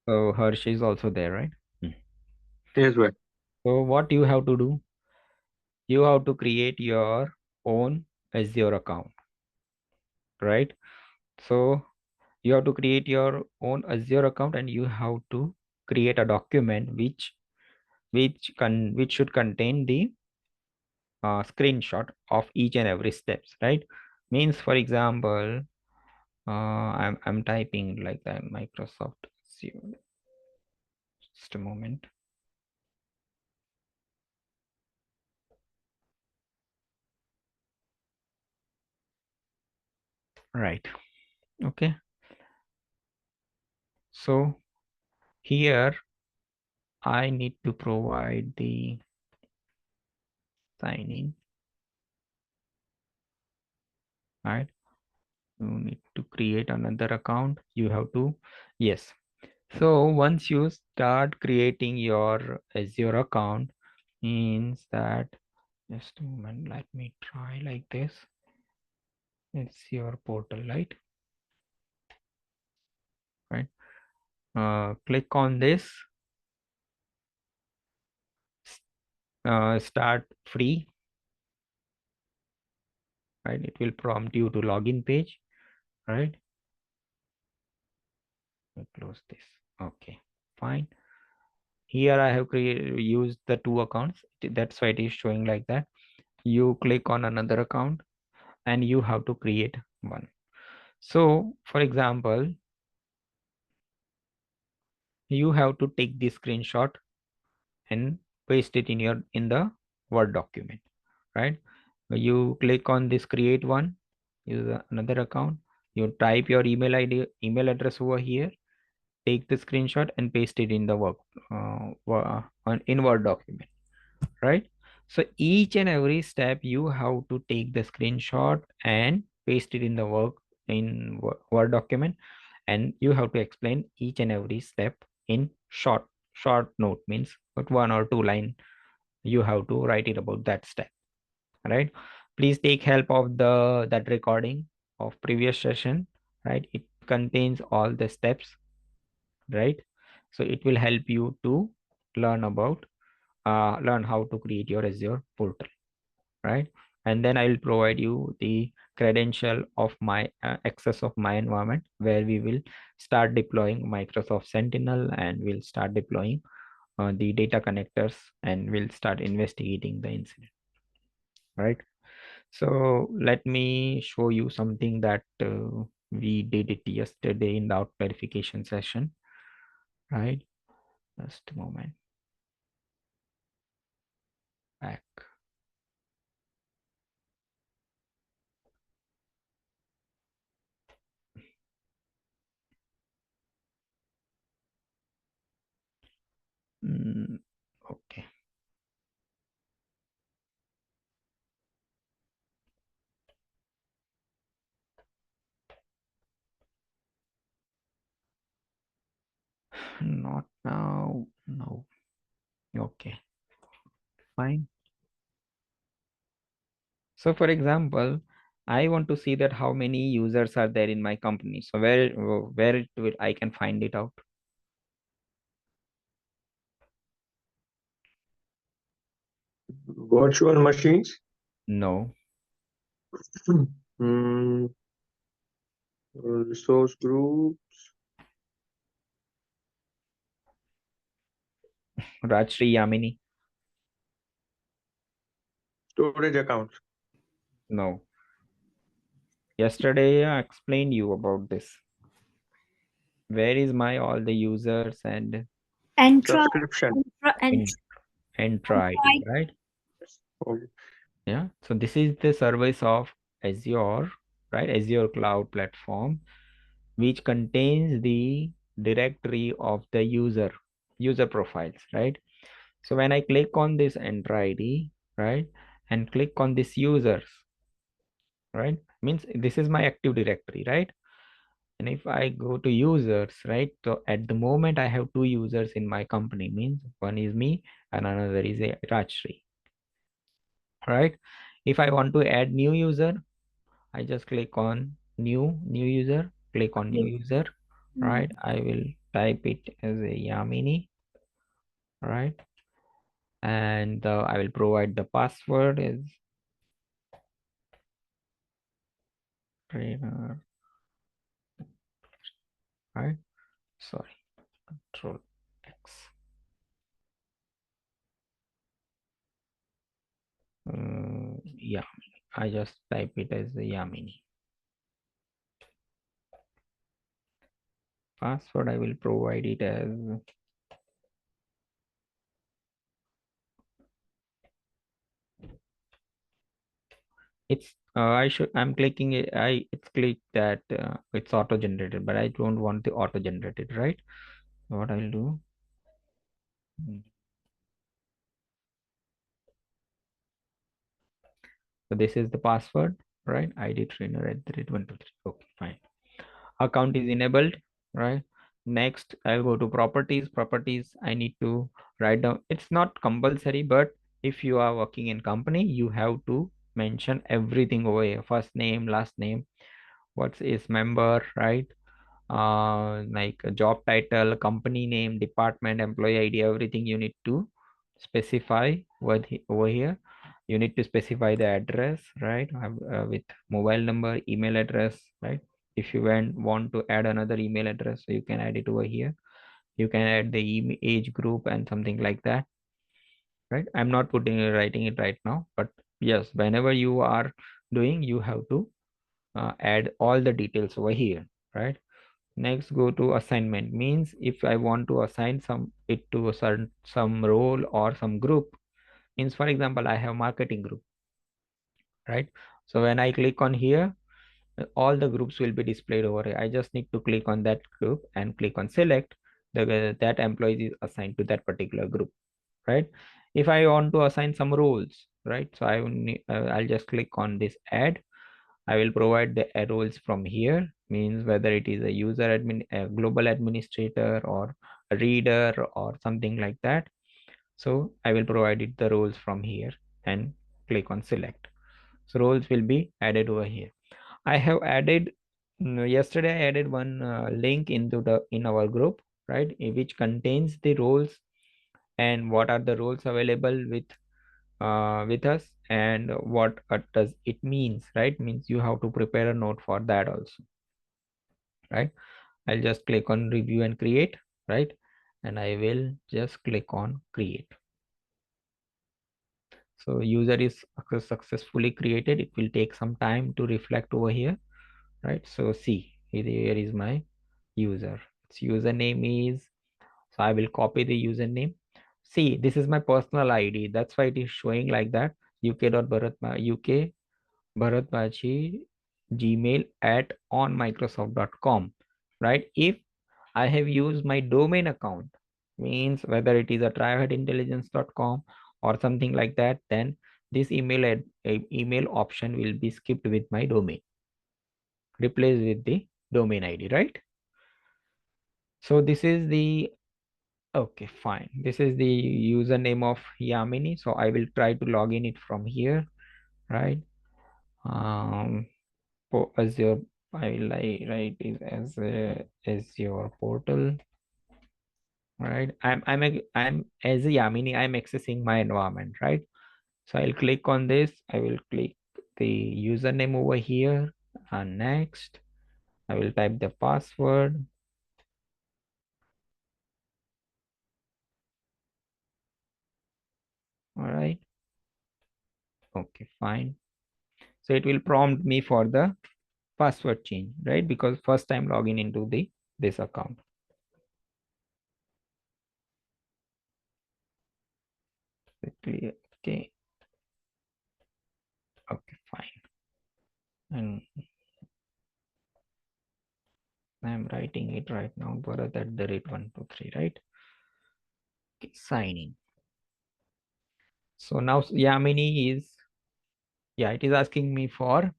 So Harsh is also there, right? Yes, well. So what you have to do? You have to create your own Azure account, right? So you have to create your own Azure account, and you have to create a document which should contain the screenshot of each and every steps, right? Means, for example, I'm typing like that Microsoft Azure. Just a moment. Right. Okay. So here I need to provide the sign in, right? You need to create another account. You have to, yes. So once you start creating your Azure account, means that, just a moment, let me try like this. It's your portal, right? Click on this, start free, right? It will prompt you to login page, right? Close this. Okay, fine. Here I have used the two accounts. That's why it is showing like that. You click on another account and you have to create one. So for example, you have to take the screenshot and paste it in the Word document, right? You click on this create one, use another account, you type your email ID, email address over here, take the screenshot and paste it in the in Word document, right? So each and every step you have to take the screenshot and paste it in the Word document, and you have to explain each and every step in short note, means but 1 or 2 line you have to write it about that step, right? Please take help of the that recording of previous session, right? It contains all the steps, right? So it will help you to learn about learn how to create your Azure portal, right? And then I will provide you the credential of my access of my environment, where we will start deploying Microsoft Sentinel, and we'll start deploying the data connectors, and we'll start investigating the incident, right? So let me show you something that we did it yesterday in the out verification session, right? Just a moment. Back. Okay. Not now. No. Okay. Fine. So for example, I want to see that how many users are there in my company. So where it will I can find it out? Virtual machines. No. Hmm, resource group, Rajshri Yamini. storage accounts. No. Yesterday I explained you about this. Where is my all the users and Entra, Subscription. entra, in entra, Entra ID, entra. right? Okay. Yeah. So this is the service of Azure, right? Azure Cloud Platform, which contains the directory of the user profiles, right? So when I click on this enter ID, right, and click on this users, right, means this is my active directory, right? And if I go to users, right, so at the moment I have two users in my company, means one is me and another is a Rajshri, right? If I want to add new user, I just click on new user, click on new user, right? I will type it as a Yamini, right? And I will provide the password as trainer, right? Sorry, Control X. Yeah, I just type it as the Yamini. Password I will provide it as it's I'm clicking it. It's clicked that it's auto generated, but I don't want the auto generated, right? So what I'll do. So this is the password, right? ID trainer at the rate 123. Okay, fine. Account is enabled, right? Next, I'll go to properties. Properties, I need to write down. It's not compulsory, but if you are working in company, you have to mention everything over here. First name, last name, what's is member, right? Like a job title, company name, department, employee ID, everything you need to specify over here. You need to specify the address, right? With mobile number, email address, right? If you want to add another email address, so you can add it over here. You can add the age group and something like that, right? I'm not writing it right now, but yes, whenever you are doing, you have to add all the details over here, right? Next, go to assignment. Means if I want to assign it to a certain some role or some group. Means for example, I have marketing group, right? So when I click on here, all the groups will be displayed over here. I just need to click on that group and click on select. That employee is assigned to that particular group, right? If I want to assign some roles, right? So I'll just click on this add. I will provide the roles from here, means whether it is a a global administrator or a reader or something like that. So I will provide it the roles from here and click on select. So roles will be added over here. I have added yesterday I added one link into the in our group, right, which contains the roles and what are the roles available with us and what does it means, right? Means you have to prepare a note for that also, right? I'll just click on review and create, right? And I will just click on create. So user is successfully created. It will take some time to reflect over here, right? So see, here is my user. Its username is, so I will copy the username. See, this is my personal ID. That's why it is showing like that. UK Bharatmachi Gmail at onmicrosoft.com, right? If I have used my domain account, means whether it is a tryhardintelligence.com or something like that, then this email option will be skipped with my domain, replaced with the domain ID, right? So this is the, okay, fine. This is the username of Yamini. So I will try to log in it from here, right? Azure, I will write it as Azure portal, right? I'm as a Yamini, I'm accessing my environment, right? So I'll click on this. I will click the username over here and next I will type the password. All right. Okay, fine. So it will prompt me for the password change, right? Because first time login into this account. Okay. Okay, fine. And I'm writing it right now, Bharat at the rate 123, right? Okay, sign in. So now Yamini is, yeah, it is asking me for,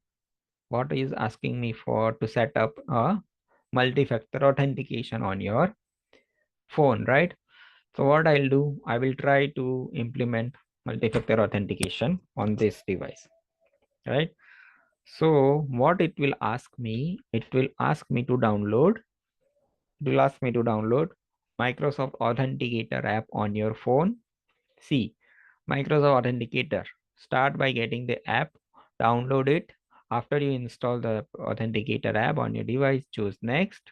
what is asking me for to set up a multi-factor authentication on your phone, right? So what I'll do, I will try to implement multi-factor authentication on this device, right? So what it will ask me to download It will ask me to download Microsoft Authenticator app on your phone. See, Microsoft Authenticator. Start by getting the app, download it. After you install the Authenticator app on your device, choose next,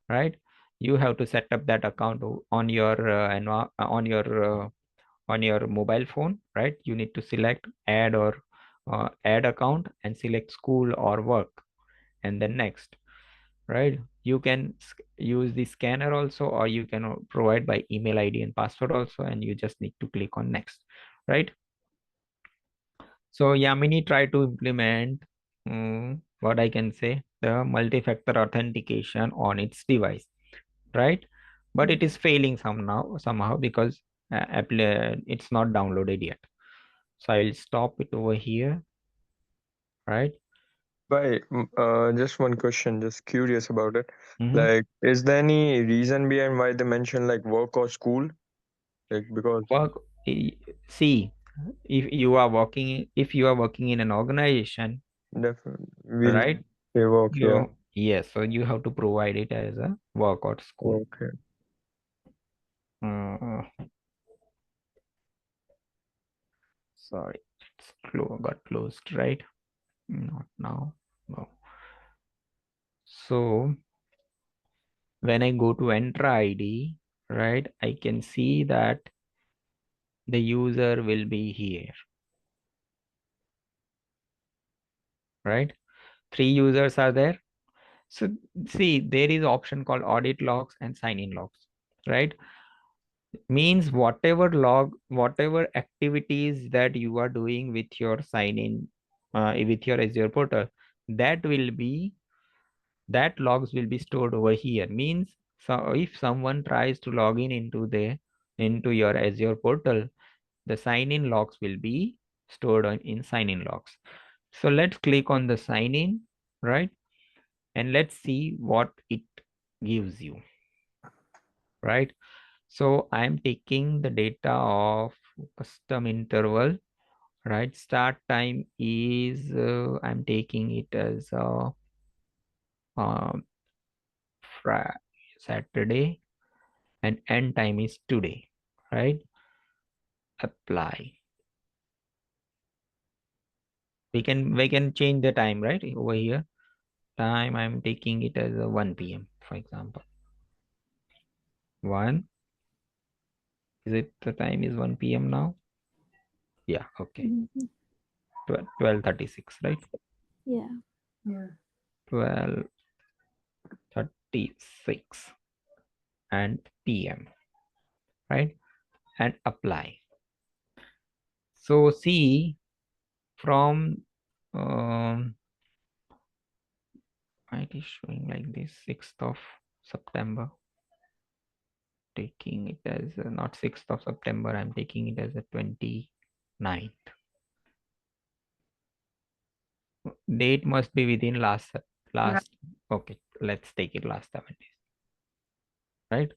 right? You have to set up that account on your on your mobile phone, right? You need to select add or add account and select school or work, and then next, right? You can use the scanner also, or you can provide by email ID and password also, and you just need to click on next, right? So Yamini tried to implement what I can say, the multi-factor authentication on its device, right? But it is failing somehow because it's not downloaded yet. So I'll stop it over here, right? Just one question, just curious about it. Mm-hmm. Like, is there any reason behind why they mention like work or school? Like, because Work. See, if you are working in an organization, definitely we'll right? say work, yeah. Yes, so you have to provide it as a work or school. Okay. Uh, Sorry, it's got closed, right? Not now. No. So when I go to enter ID, right, I can see that the user will be here, right? 3 users are there. So see, there is option called audit logs and sign in logs, right? Means whatever activities that you are doing with your sign in, with your Azure portal, that will be that logs will be stored over here. Means, so if someone tries to log into your Azure portal, the sign in logs will be stored in sign in logs. So let's click on the sign in, right? And let's see what it gives you, right? So I'm taking the data of custom interval, right? Start time is I'm taking it as um, Saturday, and end time is today, right? Apply. We can change the time, right? Over here, time I'm taking it as a 1 p.m. for example. 1, is it the time is 1 p.m. now? Yeah, okay. Mhm. 12:36, right? Yeah. 12:36 and p.m., right? And apply. So see, from it is showing like this, 6th of September, taking it as not 6th of September, I'm taking it as a 29th. Date must be within last okay, let's take it last 7 days, right?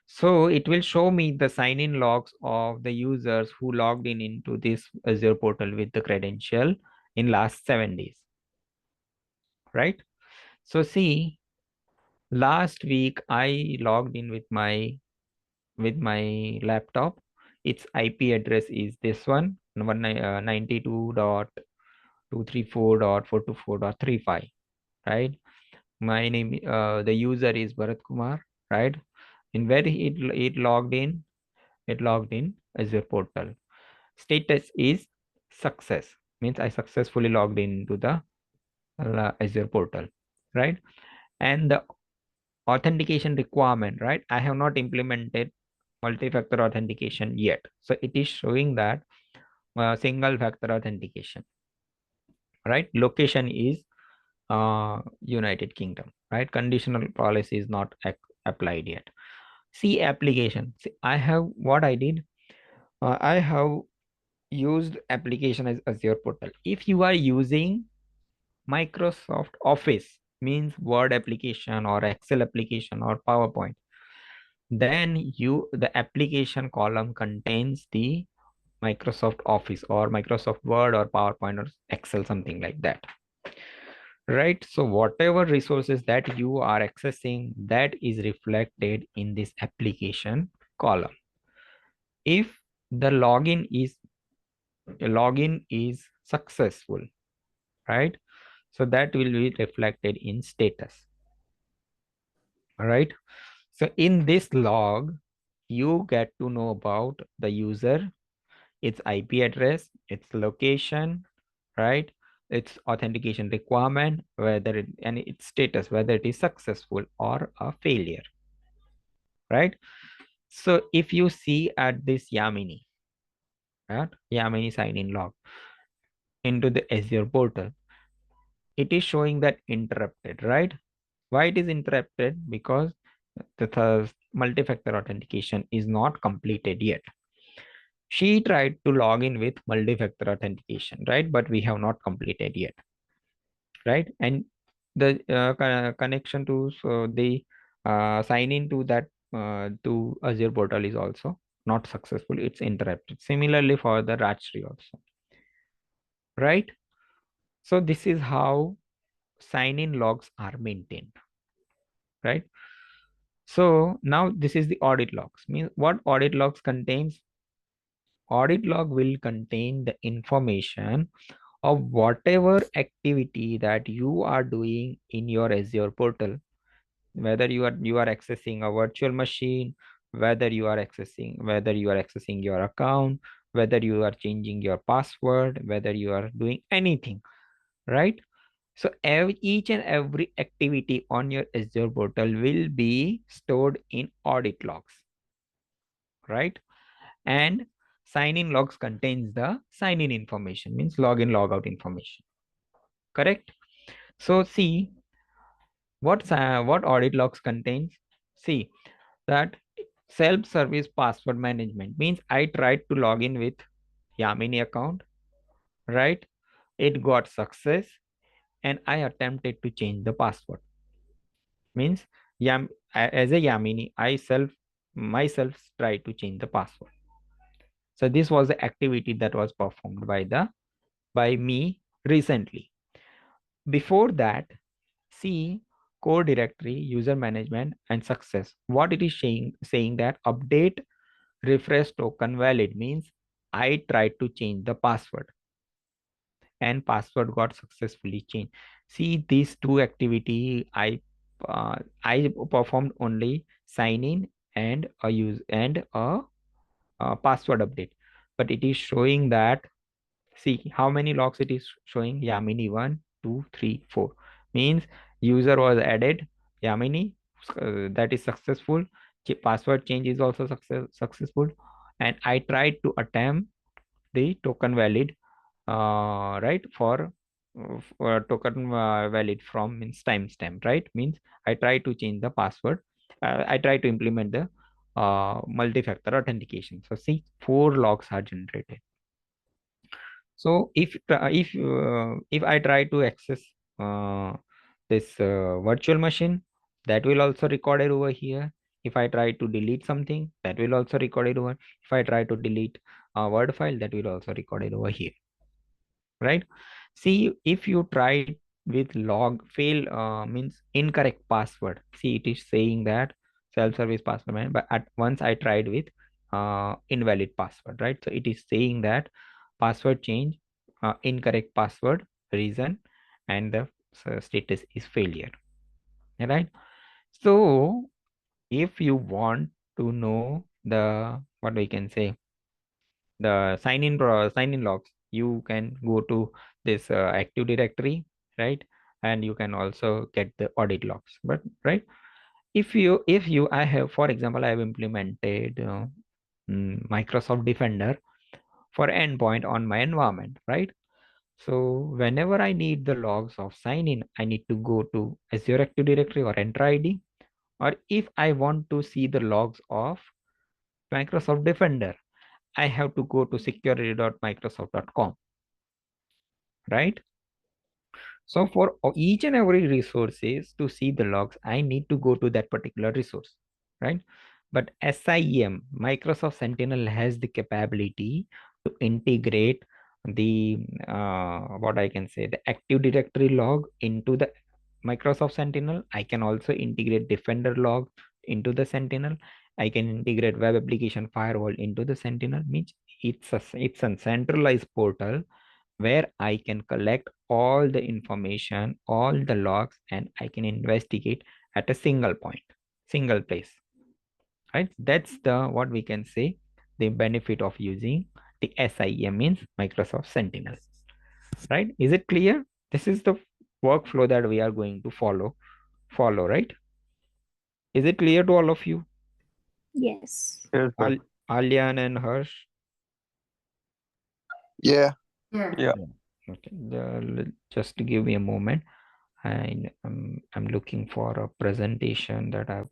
So it will show me the sign-in logs of the users who logged in into this Azure portal with the credential in last 7 days, right? So see, last week I logged in with my laptop. Its IP address is this one, 92.234.424.35, right? My name, the user is Bharat Kumar, right? In where it logged in, Azure portal. Status is success, means I successfully logged into the Azure portal, right? And the authentication requirement, right? I have not implemented multi-factor authentication yet. So it is showing that single factor authentication, right? Location is United Kingdom, right? Conditional policy is not applied yet. See application. See, I have what I did. I have used application as Azure portal. If you are using Microsoft Office, means Word application or Excel application or PowerPoint, then the application column contains the Microsoft Office or Microsoft Word or PowerPoint or Excel, something like that, right? So whatever resources that you are accessing, that is reflected in this application column. If the login is successful, right? So that will be reflected in status. All right. So in this log, you get to know about the user, its IP address, its location, right? Its authentication requirement, whether it, and its status, whether it is successful or a failure, right? So if you see at this Yamini, right? Yamini sign-in log into the Azure portal, it is showing that interrupted, right? Why it is interrupted? Because the multi-factor authentication is not completed yet. She tried to log in with multi-factor authentication, right? But we have not completed yet, right? And the connection to the sign in to that to Azure portal is also not successful. It's interrupted. Similarly for the Rajshri also, right? So this is how sign-in logs are maintained, right? So now this is the audit logs. Means what audit logs contains? Audit log will contain the information of whatever activity that you are doing in your Azure portal, whether you are accessing a virtual machine, whether you are accessing your account, whether you are changing your password, whether you are doing anything, right? So each and every activity on your Azure portal will be stored in audit logs, right? And sign in logs contains the sign in information, means login logout information, correct? So see what audit logs contains. See that self-service password management means I tried to log in with Yamini account, right? It got success and I attempted to change the password. Means as a Yamini, I myself tried to change the password. So this was the activity that was performed by me recently. Before that, see core directory, user management, and success. What it is saying that update refresh token valid means I tried to change the password and password got successfully changed. See these two activity I performed only sign in and a password update, but it is showing that. See how many logs it is showing. Yamini 1, 2, 3, 4. Means user was added. Yamini, that is successful. Password change is also successful. And I tried to attempt the token valid, right, for token valid from means timestamp, right? Means I try to change the password. I try to implement the multi-factor authentication. So see, 4 logs are generated. So if I try to access uh, this virtual machine, that will also recorded over here. If I try to delete something, that will also recorded over. If I try to delete a Word file, that will also recorded over here, right? See, if you try with log fail means incorrect password. See, it is saying that self-service password, but at once I tried with invalid password, right? So it is saying that password change, incorrect password, reason, and the status is failure, right? So if you want to know the what we can say, the sign in logs, you can go to this active directory, right? And you can also get the audit logs. But right, if you I have, for example, I have implemented Microsoft Defender for endpoint on my environment, right? So whenever I need the logs of sign in, I need to go to Azure Active Directory or Enter ID. Or if I want to see the logs of Microsoft Defender, I have to go to security.microsoft.com, right? So for each and every resources to see the logs, I need to go to that particular resource, right? But SIEM, Microsoft Sentinel has the capability to integrate the what I can say, the Active Directory log into the Microsoft Sentinel. I can also integrate Defender log into the Sentinel. I can integrate Web Application Firewall into the Sentinel. Means it's a centralized portal where I can collect all the information, all the logs, and I can investigate at a single point, single place, right? That's the what we can say the benefit of using the SIEM, means Microsoft Sentinel, right? Is it clear? This is the workflow that we are going to follow, right? Is it clear to all of you? Yes. Yes, sir. Alyan and Harsh? Yeah. Yeah. Okay, just give me a moment. I'm looking for a presentation that I've.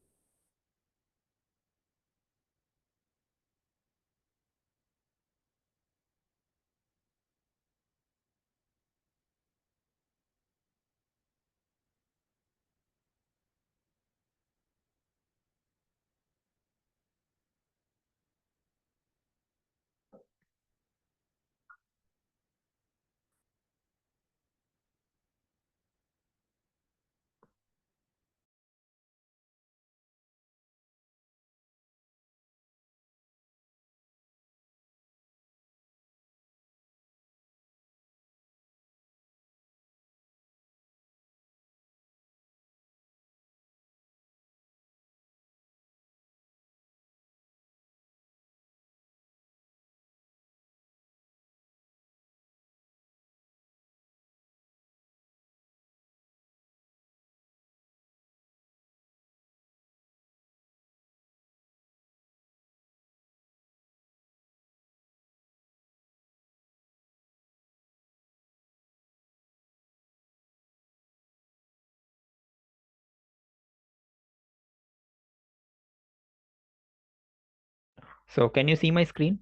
So can you see my screen?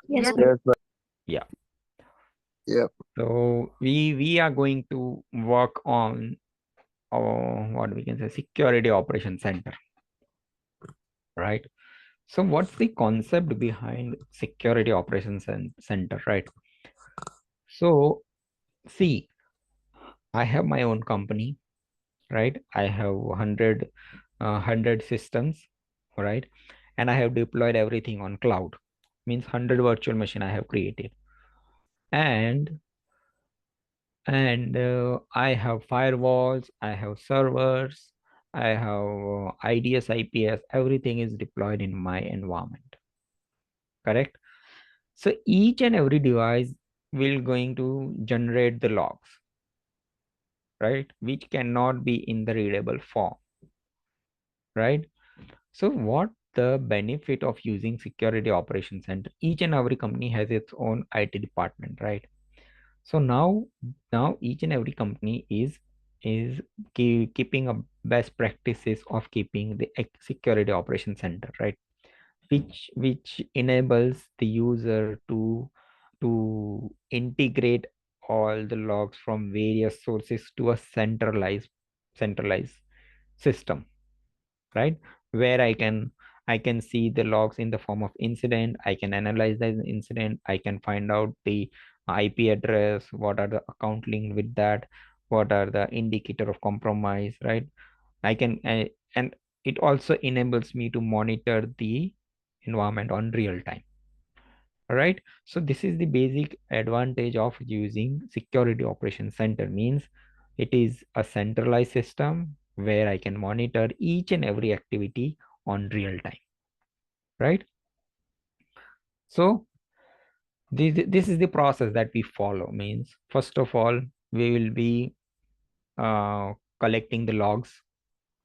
Yes. Yes, sir. Yeah. Yep. So we are going to work on what we can say security operation center, right? So what's the concept behind security operations center, right? So see, I have my own company, right? I have 100 systems, right? And I have deployed everything on cloud, means 100 virtual machine I have created. And I have firewalls, I have servers, I have IDS, IPS, everything is deployed in my environment, correct? So each and every device will going to generate the logs, right? Which cannot be in the readable form, right? So what the benefit of using security operations center? Each and every company has its own IT department, right? So now each and every company is keeping a best practices of keeping the security operation center, right? Which enables the user to integrate all the logs from various sources to a centralized system, right? Where I can see the logs in the form of incident. I can analyze the incident. I can find out the IP address, what are the account linked with that, what are the indicator of compromise, right? And it also enables me to monitor the environment on real time. All right. So this is the basic advantage of using security operations center, means it is a centralized system where I can monitor each and every activity on real time, right? So this is the process that we follow. Means first of all, we will be collecting the logs,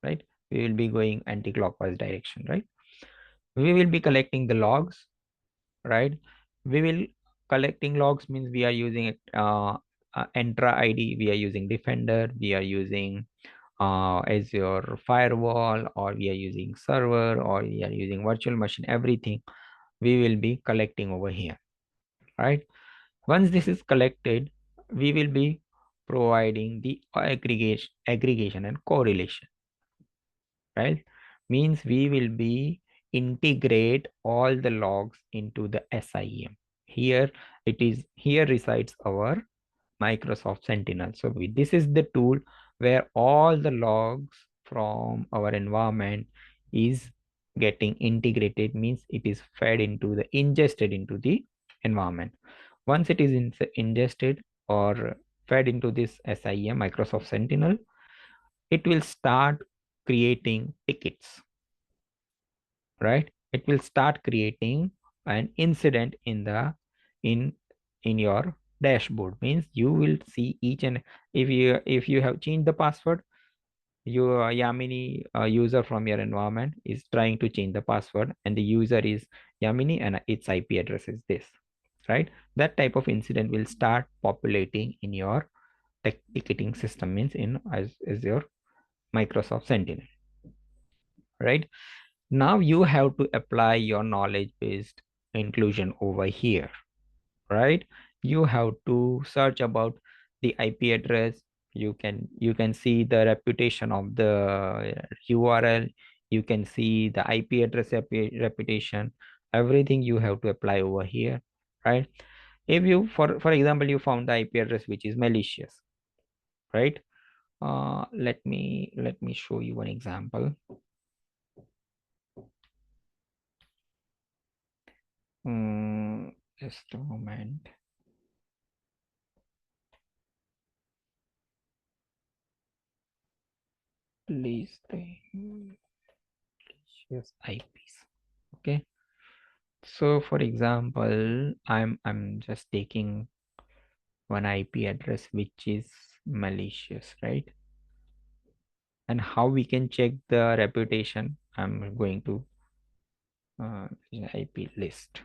right? We will be going anti-clockwise direction, right? We will be collecting the logs, right? We will collecting logs means we are using Entra ID, we are using Defender, we are using Azure Firewall, or we are using server, or we are using virtual machine. Everything we will be collecting over here, right? Once this is collected, we will be providing the aggregation and correlation, right? Means we will be integrate all the logs into the SIEM. Here resides our Microsoft Sentinel. So this is the tool where all the logs from our environment is getting integrated, means it is ingested into the environment. Once it is ingested or fed into this SIEM, Microsoft Sentinel, it will start creating tickets, right? It will start creating an incident in your dashboard. Means you will see each, and if you have changed the password, your Yamini user from your environment is trying to change the password, and the user is Yamini and its IP address is this, right? That type of incident will start populating in your ticketing system, means as your Microsoft Sentinel, right? Now you have to apply your knowledge based inclusion over here, right? You have to search about the IP address. You can see the reputation of the URL. You can see the IP address reputation. Everything you have to apply over here, right? If you, for example, you found the IP address which is malicious, right? Let me show you one example. Just a moment. Please stay. Malicious IPs. Okay. So for example, I'm just taking one IP address which is malicious, right? And how we can check the reputation? I'm going to IP list.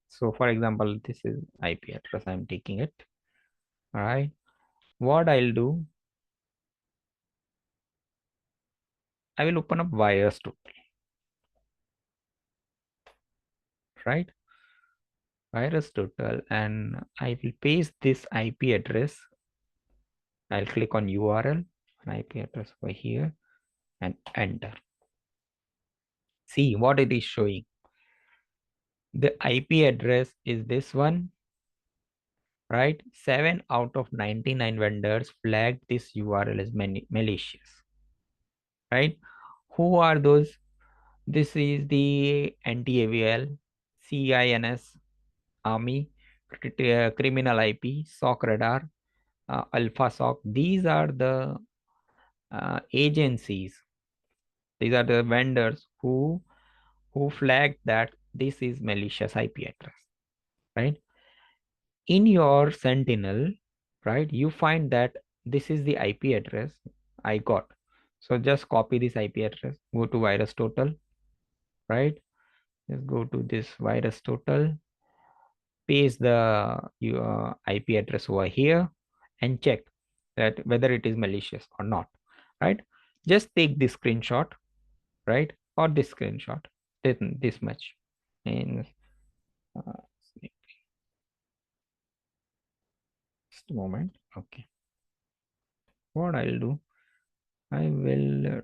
So for example, this is IP address. I'm taking it. All right. What I'll do, I will open up VirusTotal, right? VirusTotal, and I will paste this IP address. I'll click on URL and IP address over here and enter. See what it is showing. The IP address is this one, right? 7 out of 99 vendors flagged this URL as malicious, right? Who are those? This is the anti-AVL, CINS, Army, Criminal IP, SOC Radar, Alpha SOC. These are the agencies. These are the vendors who flagged that this is malicious IP address, right? In your Sentinel, right, you find that this is the IP address I got. So just copy this IP address, go to VirusTotal, right? Just go to this VirusTotal, paste the IP address over here and check that whether it is malicious or not, right? Just take this screenshot, right? Or this screenshot, this much. And just a moment. Okay. What I'll do, I will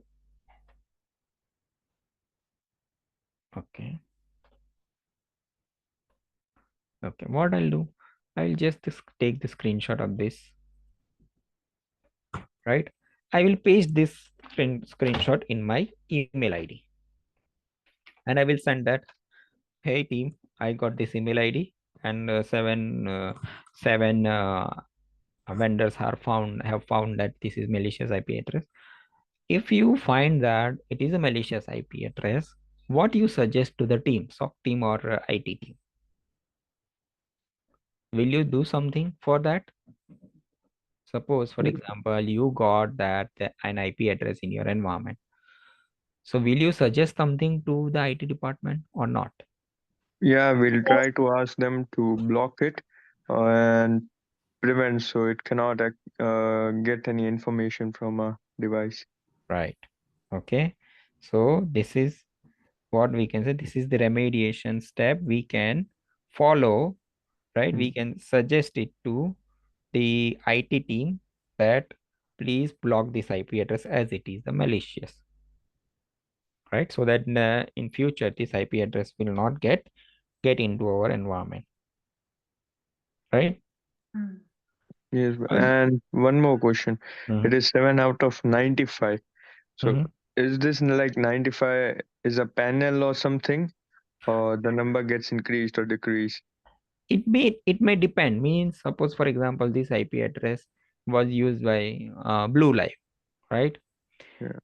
okay. Okay, what I'll do, I'll just take the screenshot of this, right? I will paste this screenshot in my email ID, and I will send that, hey team, I got this email ID, and seven vendors have found that this is malicious IP address. If you find that it is a malicious IP address, what you suggest to the team, SOC team or IT team? Will you do something for that? Suppose, for example, you got that an IP address in your environment. So will you suggest something to the IT department or not? Yeah, we'll try to ask them to block it and prevent so it cannot get any information from a device. Right. Okay. So this is what we can say. This is the remediation step we can follow, right? We can suggest it to the IT team that please block this IP address as it is the malicious. right? So that in future this IP address will not get into our environment, right? Yes, Uh, and one more question. mhm, It is 7 out of 95. So mhm. is this like 95 is a panel or something, or the number gets increased or decreased? It may depend. Means suppose for example this IP address was used by Blue Light, right? Yeah.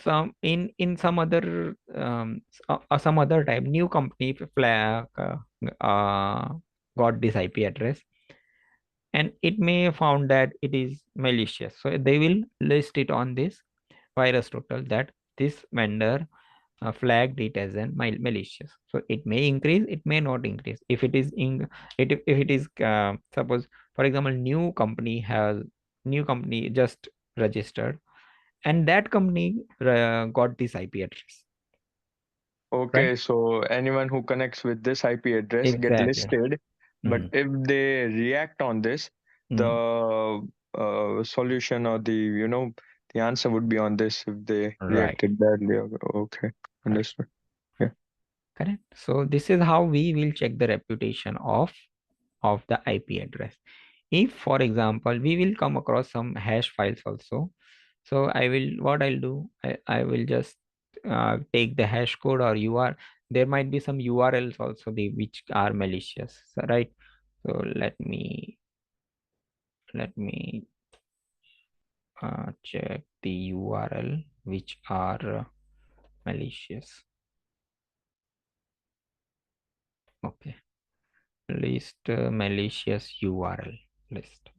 Some in some other some other type new company flag got this IP address, and it may found that it is malicious, so they will list it on this virus total that this vendor flagged it as an malicious. So it may increase, it may not increase. If it is if it is suppose for example new company just registered, and that company got this IP address, right? Okay, so anyone who connects with this IP address get Exactly. listed, but Mhm. if they react on this, Mhm. the solution or the answer would be on this if they Right, reacted badly. Okay, right, understood. Yeah. correct. So this is how we will check the reputation of the IP address. If for example we will come across some hash files also, so what I'll do, I will just take the hash code or URL. There might be some URLs also which are malicious, so, right? So let me check the URL which are malicious. Okay, list malicious URL list.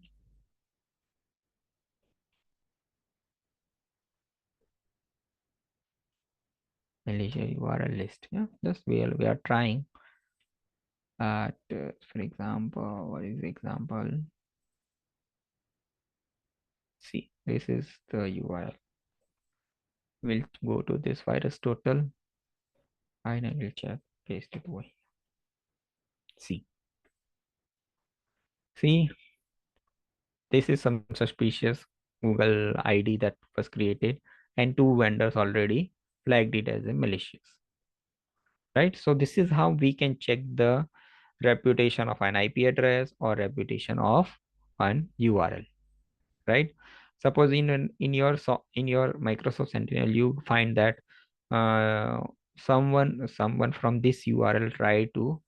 Malicious URL list. Yeah, just we are trying. For example, what is the example? See, this is the URL. We'll go to this virus total. I will check. Paste it away. See, this is some suspicious Google ID that was created, and two vendors already flagged it as a malicious, right? So this is how we can check the reputation of an IP address or reputation of an URL, right? Suppose in your Microsoft Sentinel you find that someone from this URL try to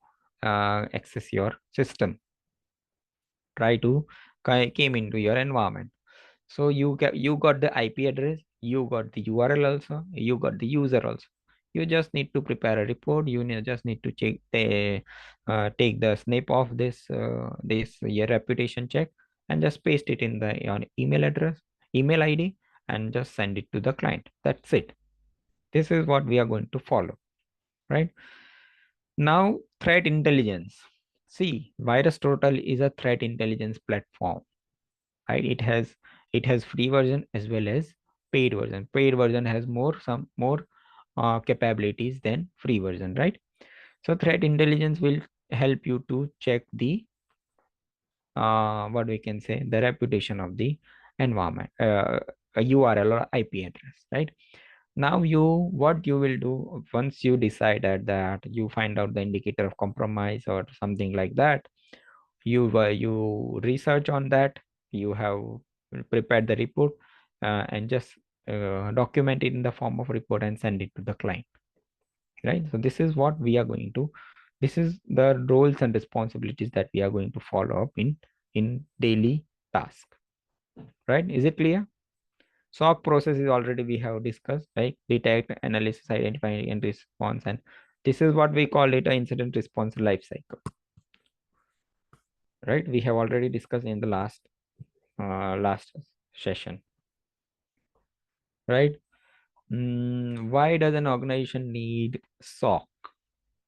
access your system, try to came into your environment. So you got the IP address, you got the URL also, you got the user also. You just need to prepare a report. Just need to check the take the snip of this your reputation check, and just paste it in the on email address, email ID, and just send it to the client. That's it. This is what we are going to follow, right? Now, threat intelligence. See, Virus Total is a threat intelligence platform, right? It has free version as well as paid version. Paid version has some more capabilities than free version, right? So threat intelligence will help you to check the what we can say, the reputation of the environment, a URL or IP address, right? Now what you will do once you decided that you find out the indicator of compromise or something like that, you research on that, you have prepared the report, and just document it in the form of report and send it to the client, right? So this is what we are going to, this is the roles and responsibilities that we are going to follow up in daily task, right? Is it clear? SOC process is already we have discussed, right? Detect, analysis, identify, and response. And this is what we call it, a incident response life cycle, right? We have already discussed in the last session, right? Why does an organization need SOC,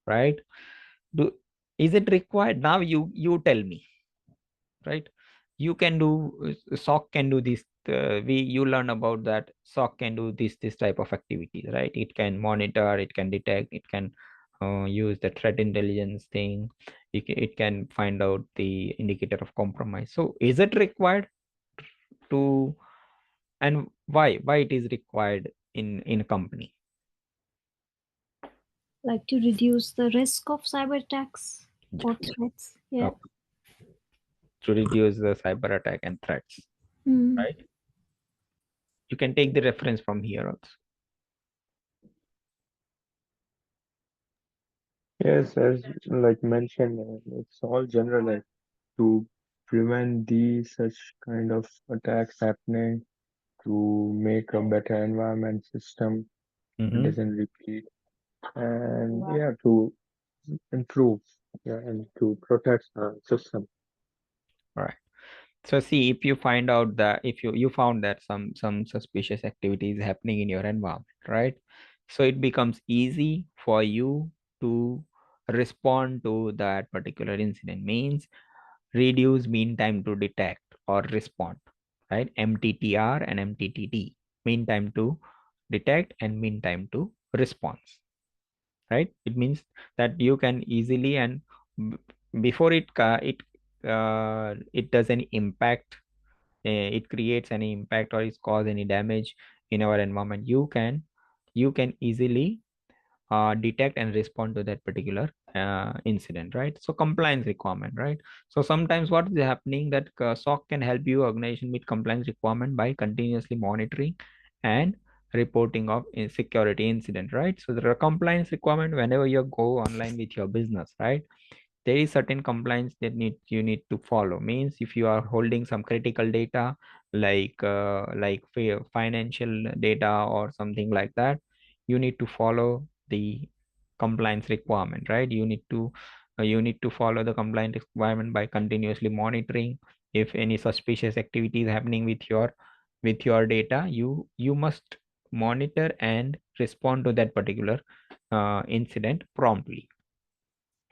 right? Do Is it required? Now you tell me, right? You can do SOC can do this. You learn about that SOC can do this type of activities, right? It can monitor, it can detect, it can use the threat intelligence thing. It can find out the indicator of compromise. So is it required to, and why it is required in a company? Like to reduce the risk of cyber attacks or threats. Yeah. Okay. To reduce the cyber attack and threats, right? You can take the reference from here also. Yes, as like mentioned, it's all generalized to prevent these such kind of attacks happening, to make a better environment system doesn't repeat, and yeah, to improve, yeah, and to protect the system. Right. So see, if you find out that if you found that some suspicious activity is happening in your environment, right? So it becomes easy for you to respond to that particular incident. Means reduce mean time to detect or respond, right? MTTR and MTTD, mean time to detect and mean time to response, right? It means that you can easily and before it does any impact, it creates any impact or it cause any damage in our environment, you can easily detect and respond to that particular incident, right? So compliance requirement, right? So sometimes what is happening that SOC can help you organization meet compliance requirement by continuously monitoring and reporting of security incident, right? So the compliance requirement whenever you go online with your business, right? There is certain compliance that you need to follow. Means if you are holding some critical data like financial data or something like that, you need to follow the compliance requirement, right? You need to follow the compliance requirement by continuously monitoring. If any suspicious activity is happening with your data, you must monitor and respond to that particular incident promptly.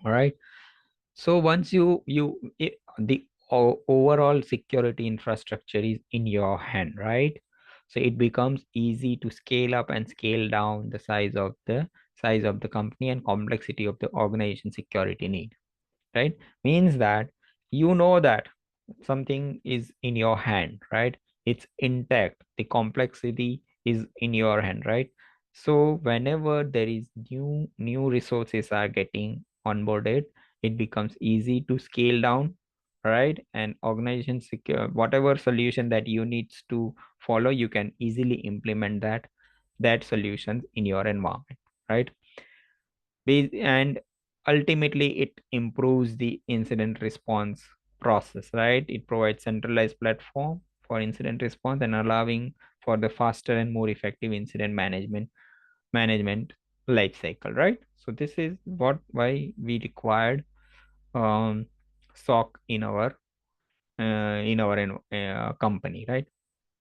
All right. So once the overall security infrastructure is in your hand, right? So it becomes easy to scale up and scale down the size of the company and complexity of the organization security need, right? Means that that something is in your hand, right? It's intact. The complexity is in your hand, right? So whenever there is new resources are getting onboarded, it becomes easy to scale down, right? And organization secure whatever solution that you needs to follow, you can easily implement that solution in your environment, right? And ultimately it improves the incident response process, right? It provides centralized platform for incident response and allowing for the faster and more effective incident management life cycle, right? So this is why we required SOC in our company, right?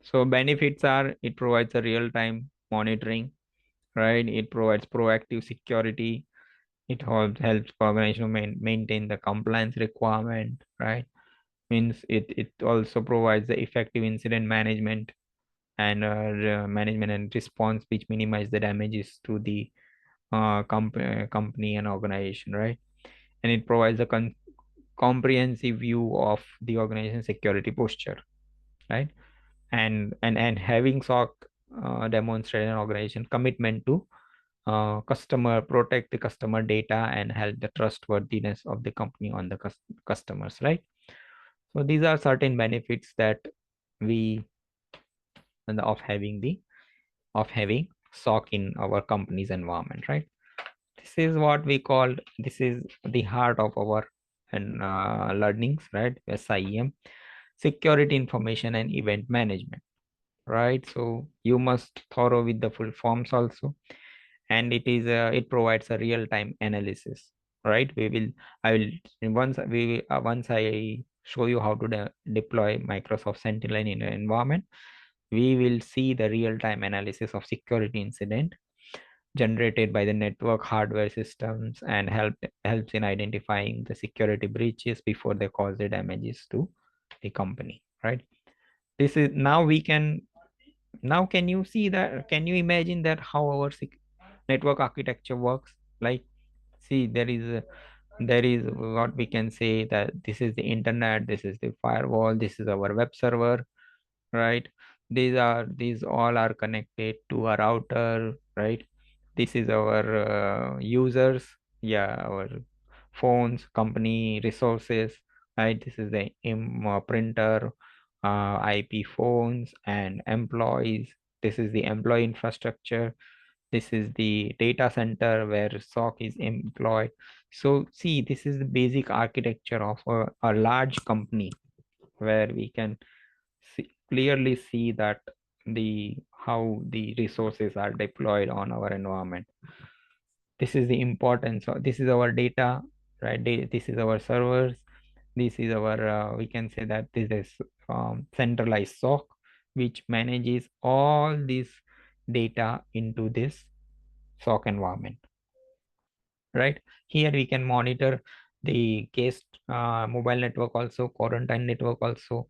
So benefits are it provides a real-time monitoring, right? It provides proactive security. It helps organization maintain the compliance requirement, right? Means it also provides the effective incident management and management and response, which minimize the damages to the company and organization, right? And it provides a comprehensive view of the organization security posture, right? And having SOC demonstrate an organization commitment to protect the customer data and help the trustworthiness of the company on the customers, right? So these are certain benefits that we and of having SOC in our company's environment, right? This is the heart of our and learnings, right? SIEM, security information and event management, right? So you must thorough with the full forms also, and it provides a real-time analysis, right? Once I show you how to deploy Microsoft Sentinel in an environment, we will see the real-time analysis of security incident generated by the network hardware systems and helps in identifying the security breaches before they cause the damages to the company, right? This is now we can now can you see that, can you imagine that how our network architecture works? Like, see, there is what we can say that this is the internet, this is the firewall, this is our web server, right? These all are connected to a router, right? This is our users, yeah, our phones, company resources, right? This is the printer, IP phones and employees. This is the employee infrastructure. This is the data center where SOC is employed. So see, this is the basic architecture of a large company, where we can clearly see that how the resources are deployed on our environment. This is the importance of, this is our data, right? This is our servers. This is our we can say that this is centralized SOC, which manages all this data into this SOC environment, right? Here we can monitor the case mobile network, also quarantine network, also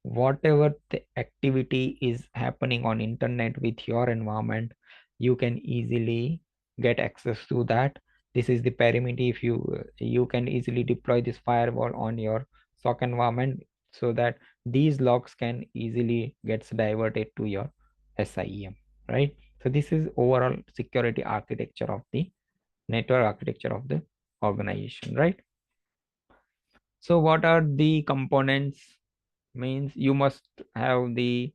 whatever the activity is happening on internet with your environment, you can easily get access to that. This is the perimeter. If you can easily deploy this firewall on your SOC environment, so that these logs can easily gets diverted to your SIEM, right? So this is overall security architecture of the network architecture of the organization, right? So what are the components? Means you must have the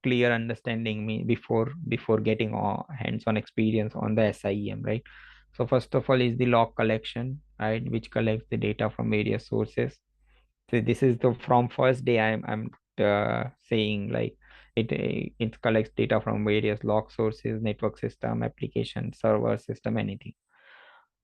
clear understanding before getting hands-on experience on the SIEM, right? So first of all is the log collection, right, which collects the data from various sources. So this is the from first day I'm saying, like it collects data from various log sources, network system, application, server system, anything.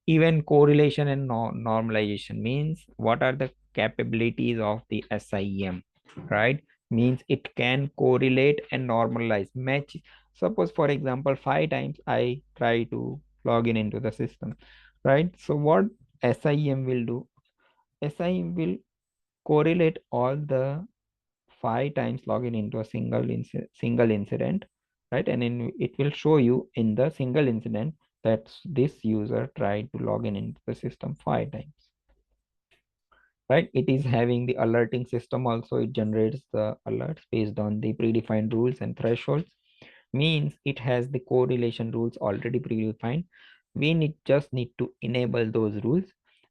Even correlation and normalization means what are the capabilities of the SIEM, right? Means it can correlate and normalize, match. Suppose for example 5 times I try to log in into the system, right? So what SIEM will do, SIEM will correlate all the 5 times login into a single incident, right? And then it will show you in the single incident that this user tried to log in into the system 5 times, right? It is having the alerting system also. It generates the alerts based on the predefined rules and thresholds. Means it has the correlation rules already predefined. We just need to enable those rules.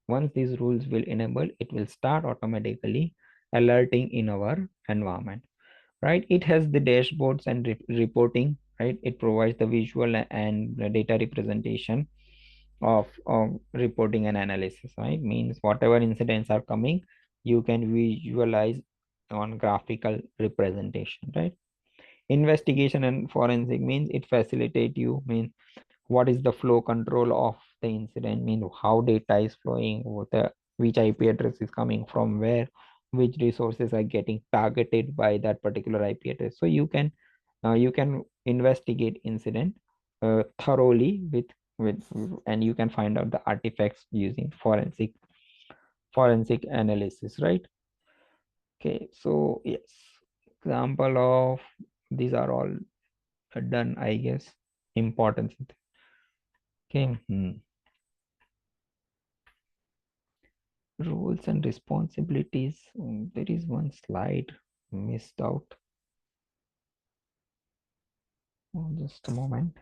Once these rules will enable, it will start automatically alerting in our environment, right? It has the dashboards and reporting, right? It provides the visual and the data representation of reporting and analysis, right? Means whatever incidents are coming, you can visualize on graphical representation, right? Investigation and forensic means it facilitate you, means what is the flow control of the incident, mean how data is flowing, which IP address is coming from where, which resources are getting targeted by that particular IP address. So you can investigate incident thoroughly with and you can find out the artifacts using forensic analysis, right? Okay, so yes, example of these are all done, I guess. Importance. Okay. Roles and responsibilities. There is one slide missed out. Just a moment.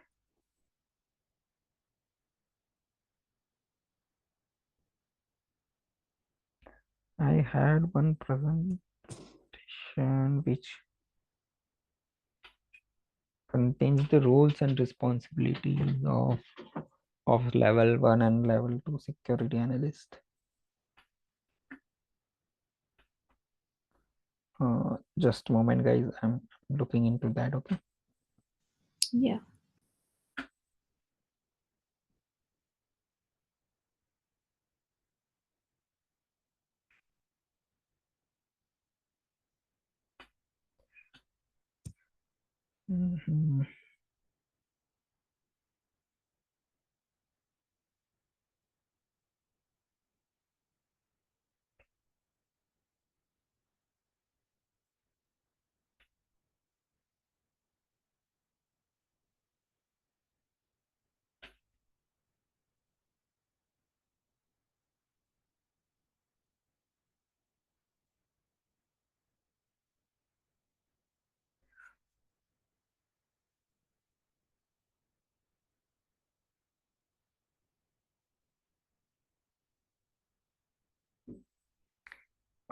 I had one presentation which contains the roles and responsibilities of level 1 and level 2 security analyst. Just a moment, guys. I'm looking into that. Okay. Yeah.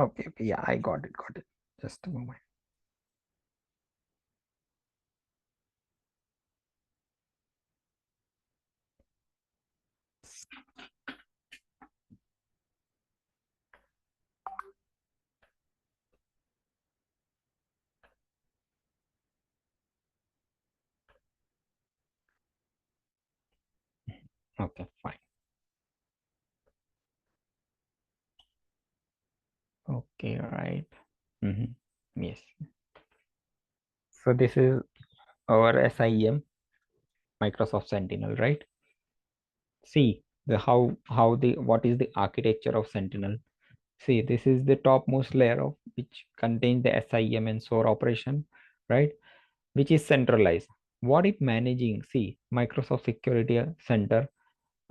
Okay, yeah, I got it, just a moment. Okay, fine. Okay, right. Yes. So this is our SIEM, Microsoft Sentinel, right? See the how the what is the architecture of Sentinel. See, this is the topmost layer of which contains the SIEM and SOAR operation, right? Which is centralized. What it managing? See, Microsoft Security Center,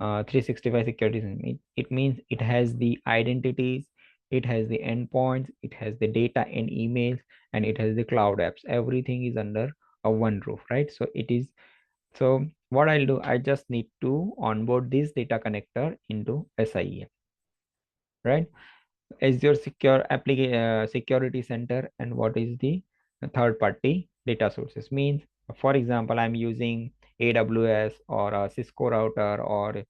365 security. It means it has the identities, it has the endpoints, it has the data and emails, and it has the cloud apps. Everything is under a one roof, right? So it is. So what I'll do, I just need to onboard this data connector into SIEM, right? Azure Secure Application Security Center, and what is the third party data sources means. For example, I'm using AWS or a Cisco router or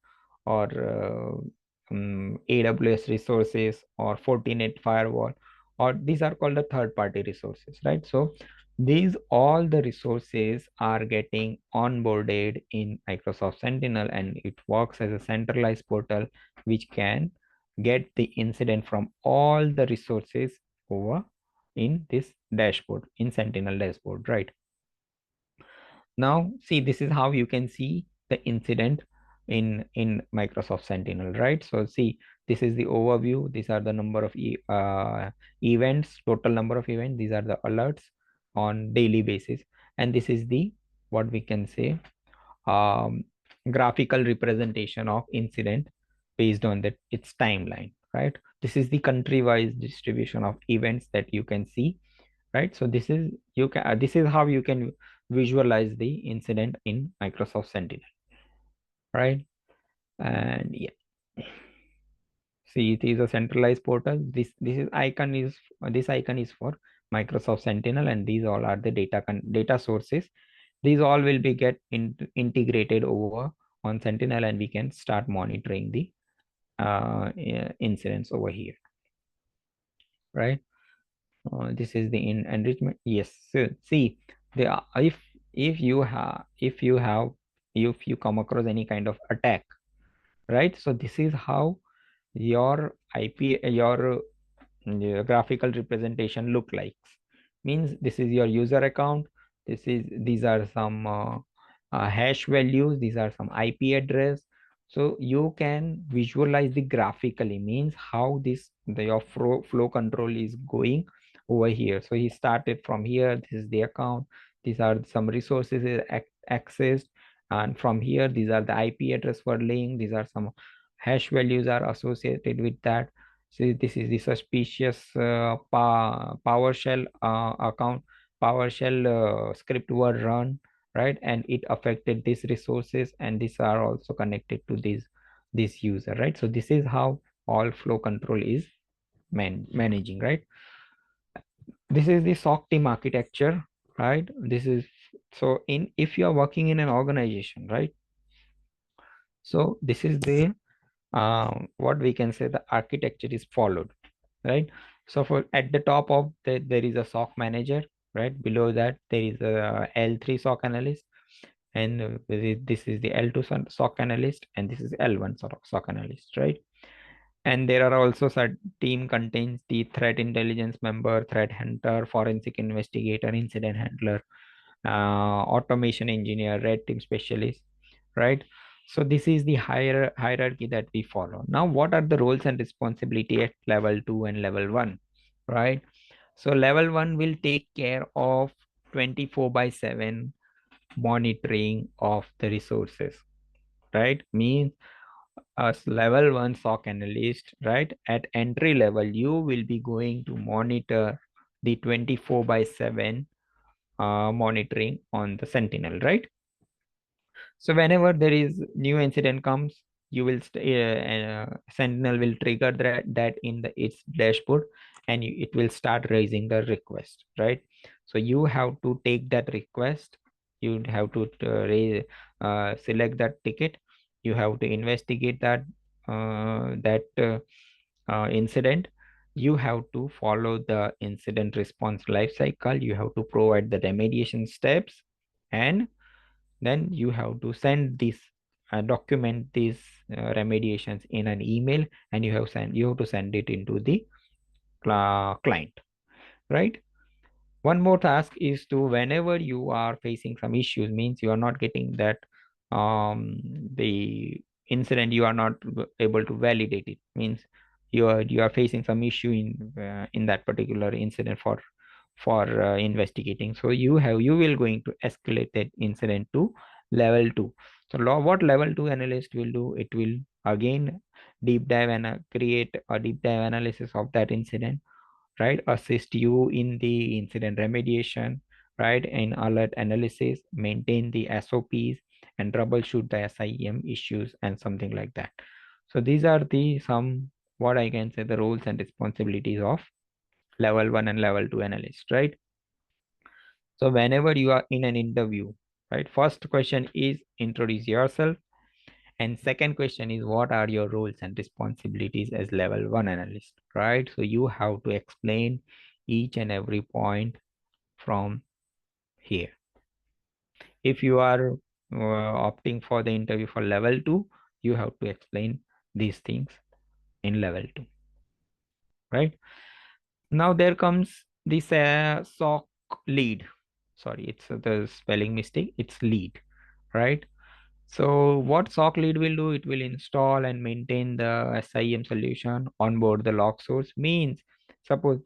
AWS resources or Fortinet firewall, or these are called the third party resources, right? So these all the resources are getting onboarded in Microsoft Sentinel, and it works as a centralized portal which can get the incident from all the resources over in this dashboard, in Sentinel dashboard, right? Now see, this is how you can see the incident in Microsoft Sentinel, right? So see, this is the overview. These are the number of events, total number of events. These are the alerts on daily basis, and this is the what we can say um, graphical representation of incident based on that its timeline, right? This is the country wise distribution of events that you can see, right? So this is this is how you can visualize the incident in Microsoft Sentinel, right? And yeah, see, it is a centralized portal. This icon is for Microsoft Sentinel, and these all are the data sources. These all will be integrated over on Sentinel, and we can start monitoring the incidents over here, right? This is the enrichment. Yes. So see, the if you come across any kind of attack, right? So this is how your graphical representation look like. Means this is your user account. These are some hash values. These are some IP address. So you can visualize the graphically, means how your flow control is going over here. So he started from here. This is the account. These are some resources accessed, and from here these are the IP address for link. These are some hash values are associated with that. So this is the suspicious PowerShell account, PowerShell script were run, right? And it affected these resources, and these are also connected to this user, right? So this is how all flow control is managing, right? This is the SOC team architecture, right? This is so in if you are working in an organization, right? So this is the what we can say the architecture is followed, right? So for at the top of there is a SOC manager, right? Below that there is a L3 SOC analyst, and this is the L2 SOC analyst, and this is L1 SOC analyst, right? And there are also some team contains the threat intelligence member, threat hunter, forensic investigator, incident handler, automation engineer, red team specialist, right? So this is the hierarchy that we follow. Now, what are the roles and responsibility at level 2 and level 1, right? So level 1 will take care of 24/7 monitoring of the resources, right? Means as level 1 SOC analyst, right? At entry level, you will be going to monitor the 24/7 monitoring on the Sentinel, right? So whenever there is new incident comes, you will Sentinel will trigger that in its dashboard, and it will start raising the request, right? So you have to take that request, you have to select that ticket, you have to investigate that incident, you have to follow the incident response life cycle, you have to provide the remediation steps, and then you have to send this document these remediations in an email, and you have to send it into the client, right? One more task is to, whenever you are facing some issues, means you are not getting that the incident, you are not able to validate it, means you are facing some issue in that particular incident for investigating. So you will going to escalate that incident to level 2. So what level 2 analyst will do, it will again deep dive and create a deep dive analysis of that incident, right? Assist you in the incident remediation, right? In alert analysis, maintain the SOPs, and troubleshoot the SIEM issues and something like that. So these are the some, what I can say, the roles and responsibilities of level 1 and level 2 analyst, right? So whenever you are in an interview, right, first question is introduce yourself, and second question is what are your roles and responsibilities as level 1 analyst, right? So you have to explain each and every point from here. If you are opting for the interview for level 2, you have to explain these things in level 2, right? Now there comes this SOC lead. Sorry, it's the spelling mistake. It's lead, right? So what SOC lead will do, it will install and maintain the SIEM solution, onboard the log source. Means, suppose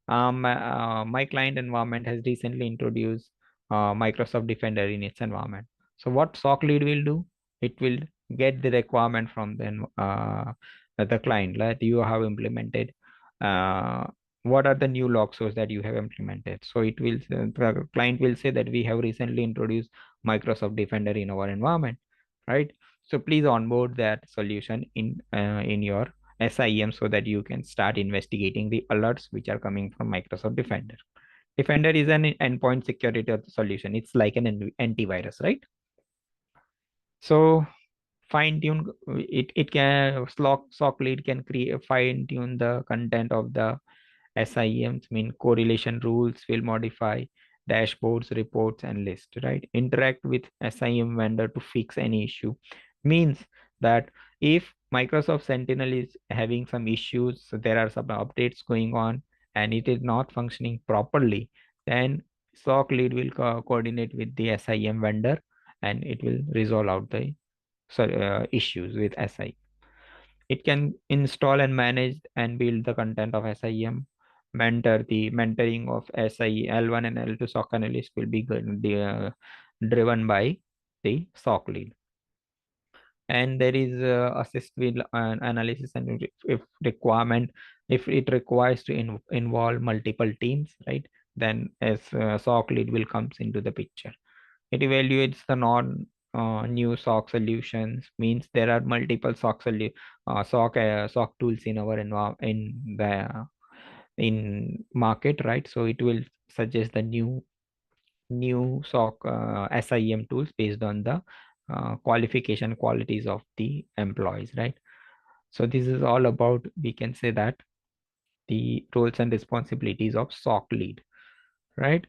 my client environment has recently introduced Microsoft Defender in its environment. So what SOC lead will do, it will get the requirement from the client that you have implemented. What are the new log source that you have implemented? So it will, the client will say that we have recently introduced Microsoft Defender in our environment, right? So please onboard that solution in your SIEM so that you can start investigating the alerts which are coming from Microsoft Defender. Defender is an endpoint security solution. It's like an antivirus, right? So fine tune it can SOC lead can create fine tune the content of the SIEMs, mean correlation rules will modify dashboards, reports, and lists, right? Interact with SIEM vendor to fix any issue. Means that if Microsoft Sentinel is having some issues, so there are some updates going on and it is not functioning properly, then SOC lead will coordinate with the SIEM vendor and it will resolve out the issues with SI. It can install and manage and build the content of SIEM. The mentoring of SI L1 and L2 SOC analyst will be driven by the SOC lead. And there is assist with analysis and if requirement, if it requires to involve multiple teams, right? Then as SOC lead will comes into the picture. It evaluates the new SOC solutions, means there are multiple SOC tools in our in market, right? So it will suggest the new SOC SIEM tools based on the qualification qualities of the employees, right? So this is all about, we can say that, the roles and responsibilities of SOC lead, right?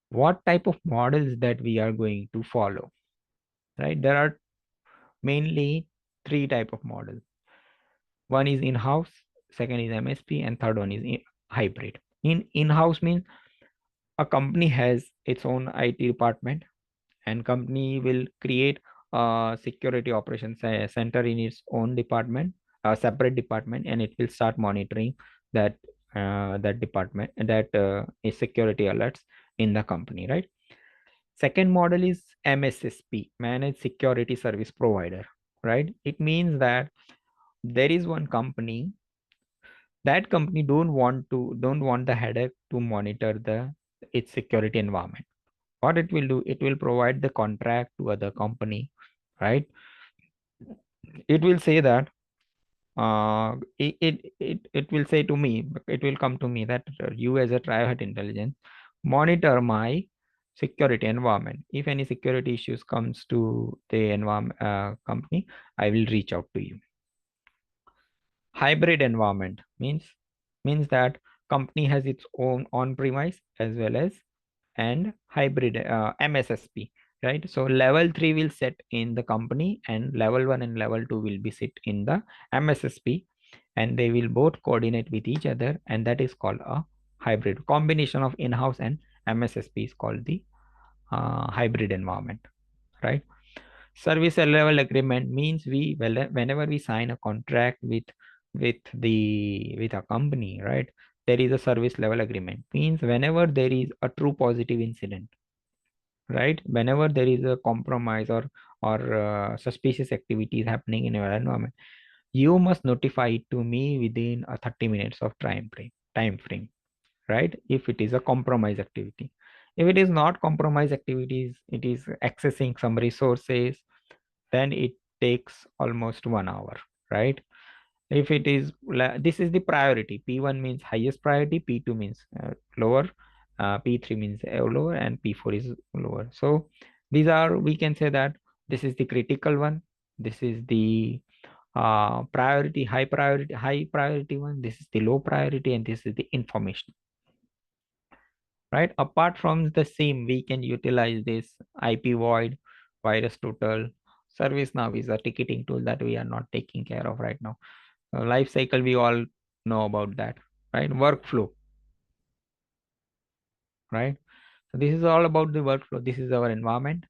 What type of models that we are going to follow, right? There are mainly three type of models. One is in-house, second is MSP, and third one is hybrid. In-house means a company has its own IT department, and company will create a security operations center in its own department, a separate department, and it will start monitoring that that department, that is security alerts in the company, right? Second model is MSSP, Managed Security Service Provider, right? It means that there is one company, that company don't want the headache to monitor its security environment. What it will do, it will provide the contract to other company, right? It will say that it will say to me, it will come to me that you as a private intelligence monitor my security environment. If any security issues comes to the environment company, I will reach out to you. Hybrid environment means that company has its own on-premise as well as and hybrid MSSP, right? So level 3 will set in the company and level 1 and level 2 will be sit in the MSSP, and they will both coordinate with each other, and that is called a hybrid. Combination of in-house and MSSP is called the hybrid environment, right? Service level agreement means whenever we sign a contract with a company, right, there is a service level agreement. Means whenever there is a true positive incident, right, whenever there is a compromise or suspicious activities happening in your environment, you must notify it to me within a 30 minutes of time frame, right? If it is a compromise activity. If it is not compromise activities, it is accessing some resources, then it takes almost 1 hour, right? If it is this is the priority. P1 means highest priority, P2 means lower, P3 means lower, and P4 is lower. So these are, we can say that this is the critical one, this is the high priority one, this is the low priority, and this is the information, right? Apart from the SIEM, we can utilize this IP void, virus total. ServiceNow is a ticketing tool that we are not taking care of right now. Life cycle, we all know about that, right? Workflow, right? So this is all about the workflow. This is our environment.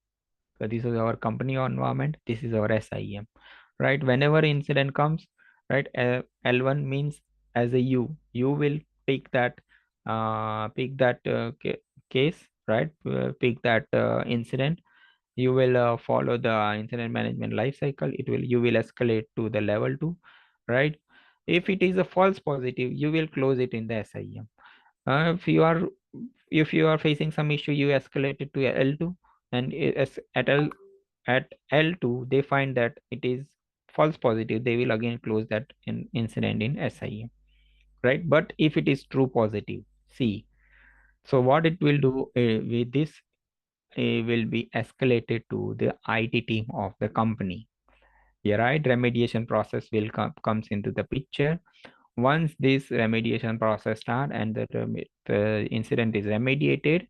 So this is our company environment. This is our SIEM, right? Whenever incident comes, right, L1 means as a you will pick that case, right? Pick that incident. You will follow the incident management life cycle. You will escalate to the level 2, right? If it is a false positive, you will close it in the SIEM. If you are facing some issue, you escalate it to L2, and at L2 they find that it is false positive, they will again close that incident in SIEM, right? But if it is true positive, see, so what it will do with this, will be escalated to the IT team of the company. Yeah, right. Remediation process will comes into the picture. Once this remediation process start and the incident is remediated,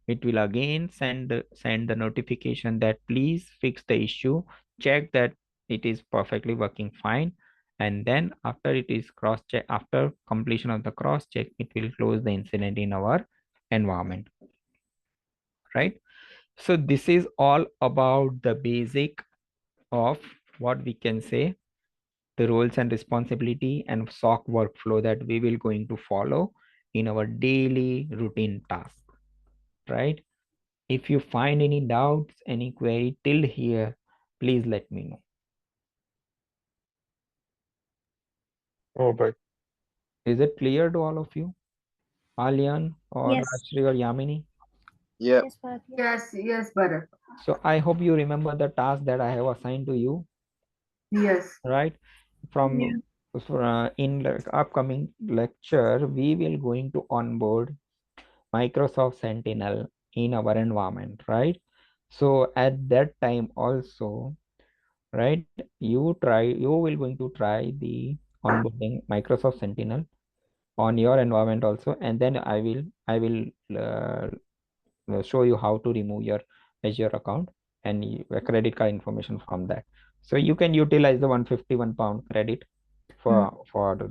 it will again send the notification that please fix the issue, check that it is perfectly working fine, and then after it is cross check, after completion of the cross check, it will close the incident in our environment, right? So this is all about the basic of what we can say the roles and responsibility and SOC workflow that we will going to follow in our daily routine task, right? If you find any doubts, any query till here, please let me know. Oh, but Is it clear to all of you? Alian or Yes. Rajshri or Yamini? Yep. Yes, Bharat. Yes, Bharat. So I hope you remember the task that I have assigned to you, Yes. right? Yeah. In the upcoming lecture, we will going to onboard Microsoft Sentinel in our environment, right? So at that time also, right, you will going to try the onboarding Microsoft Sentinel on your environment also, and then I will show you how to remove your Azure account and a credit card information from that. So you can utilize the 151 pound credit for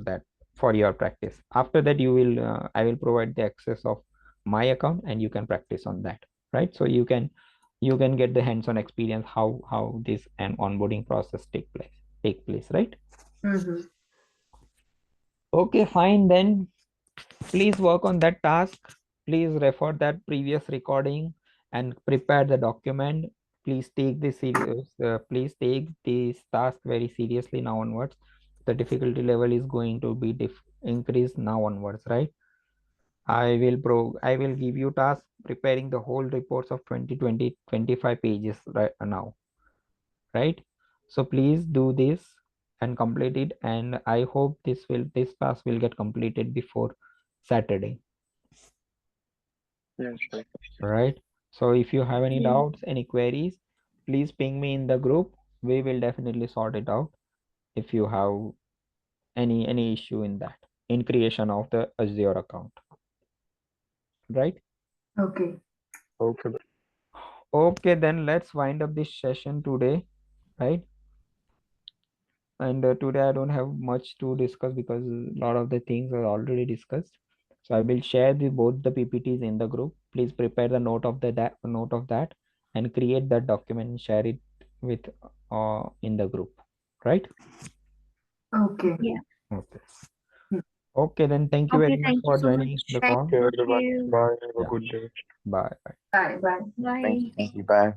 that, for your practice. After that, I will provide the access of my account and you can practice on that, right? So you can get the hands-on experience how this and onboarding process take place, right? Mm-hmm. Okay, fine then. Please work on that task. Please refer that previous recording and prepare the document. Please take this serious. Please take this task very seriously now onwards. The difficulty level is going to be increased now onwards, right? I will give you task preparing the whole reports of 25 pages right now, right? So please do this and complete it, and I hope this task will get completed before Saturday. Yes, sir. Right, so if you have any Yeah. doubts, any queries, please ping me in the group. We will definitely sort it out if you have any issue in that, in creation of the Azure account. Right, Okay. Okay. okay, then let's wind up this session today. Right, and today I don't have much to discuss because a lot of the things are already discussed. So I will share both the PPTs in the group. Please prepare the note of that and create that document and share it with in the group. Right, Okay. Yeah. okay, Hmm. okay, then thank you Okay, very much thank you for so joining much. the Thank call. Okay, everyone. you. Bye. Have a Yeah. good day. Bye bye. Bye. Bye. Bye. Thank you. Bye.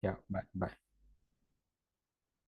Yeah, bye bye.